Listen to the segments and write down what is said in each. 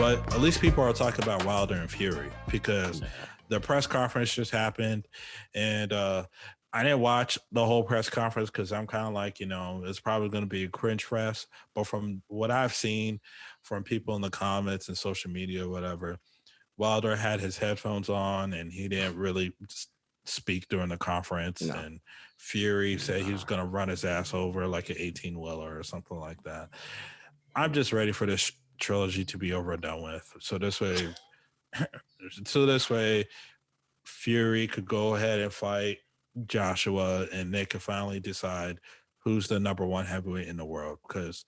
but at least people are talking about Wilder and Fury because the press conference just happened, and I didn't watch the whole press conference because I'm kind of like, it's probably going to be a cringe fest. But from what I've seen from people in the comments and social media, or whatever, Wilder had his headphones on and he didn't really speak during the conference. No. And Fury said he was going to run his ass over like an 18-wheeler or something like that. I'm just ready for this trilogy to be over and done with. So this way, Fury could go ahead and fight Joshua, and Nick could finally decide who's the number one heavyweight in the world, because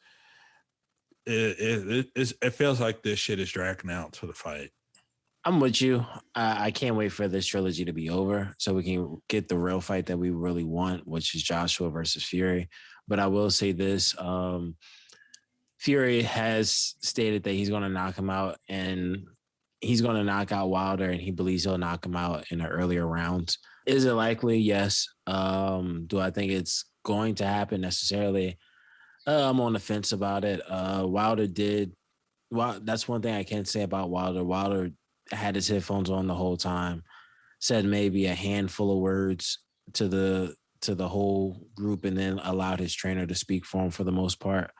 it feels like this shit is dragging out to the fight. I'm with you. I can't wait for this trilogy to be over so we can get the real fight that we really want, which is Joshua versus Fury. But I will say this. Fury has stated that he's going to knock him out, and he's going to knock out Wilder, and he believes he'll knock him out in the earlier rounds. Is it likely? Yes. Do I think it's going to happen necessarily? I'm on the fence about it. Wilder did. Well, that's one thing I can say about Wilder. Wilder had his headphones on the whole time, said maybe a handful of words to the whole group, and then allowed his trainer to speak for him for the most part.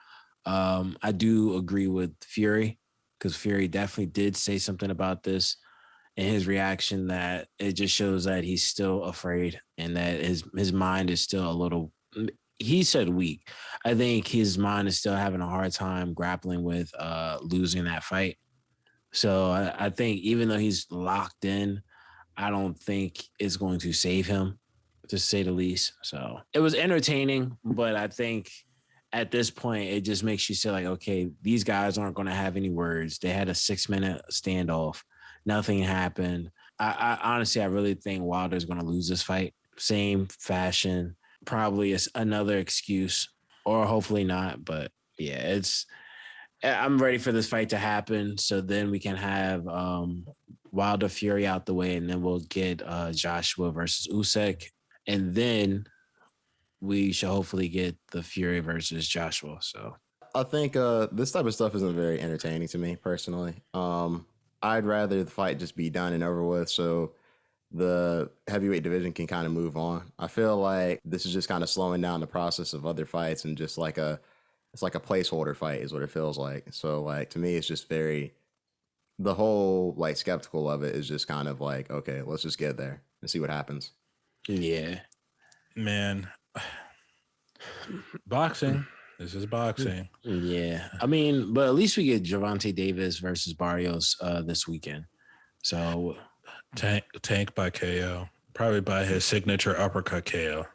I do agree with Fury, because Fury definitely did say something about this and his reaction, that it just shows that he's still afraid and that his mind is still a little, he said weak. I think his mind is still having a hard time grappling with losing that fight. So I think even though he's locked in, I don't think it's going to save him, to say the least. So it was entertaining, but I think at this point, it just makes you say, like, okay, these guys aren't going to have any words. They had a 6-minute standoff. Nothing happened. I honestly, I really think Wilder's going to lose this fight. Same fashion. Probably another excuse, or hopefully not. But yeah, I'm ready for this fight to happen. So then we can have Wilder Fury out the way, and then we'll get Joshua versus Usyk. And then we should hopefully get the Fury versus Joshua. So I think this type of stuff isn't very entertaining to me personally. I'd rather the fight just be done and over with, so the heavyweight division can kind of move on. I feel like this is just kind of slowing down the process of other fights, and just like it's like a placeholder fight is what it feels like. So like, to me, it's just the whole like skeptical of it is just kind of like, okay, let's just get there and see what happens. yeah, Man, boxing. This is boxing. yeah. I mean, but at least we get Gervonta Davis versus Barrios this weekend. So Tank by KO, probably by his signature uppercut KO.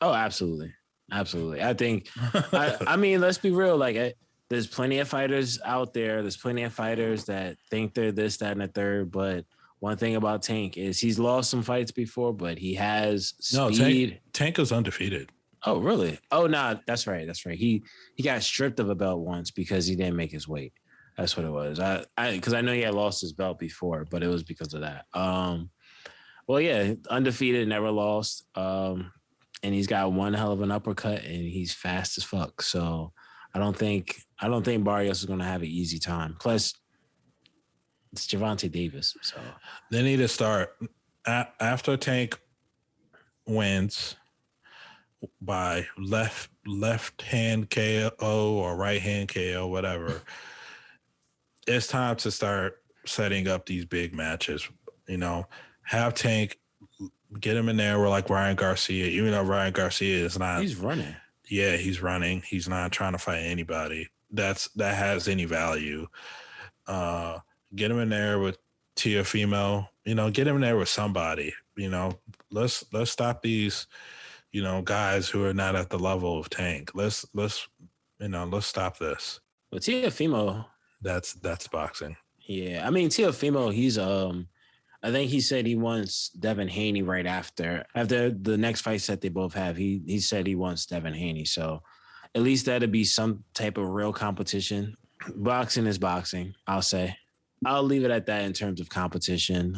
Oh, absolutely. I think, I mean, let's be real. Like, there's plenty of fighters out there. There's plenty of fighters that think they're this, that, and the third. But one thing about Tank is he's lost some fights before, but he has speed. No, Tank is undefeated. Oh, really? Oh, no, that's right. He got stripped of a belt once because he didn't make his weight. That's what it was. Because I know he had lost his belt before, but it was because of that. Well, yeah, undefeated, never lost. And he's got one hell of an uppercut, and he's fast as fuck. So I don't think Barrios is going to have an easy time. Plus, it's Gervonta Davis. So they need to start after Tank wins by left hand KO or right hand KO, whatever. It's time to start setting up these big matches. Have Tank, get him in there. We're like Ryan Garcia, even though Ryan Garcia is not. He's running. Yeah, he's running. He's not trying to fight anybody that has any value. Get him in there with Teofimo. Get him in there with somebody. Let's stop these. Guys who are not at the level of Tank. Let's stop this. But Teofimo, that's boxing. Yeah, I mean Teofimo, he's I think he said he wants Devin Haney right after the next fight set they both have. He said he wants Devin Haney, so at least that'd be some type of real competition. Boxing is boxing, I'll say. I'll leave it at that in terms of competition.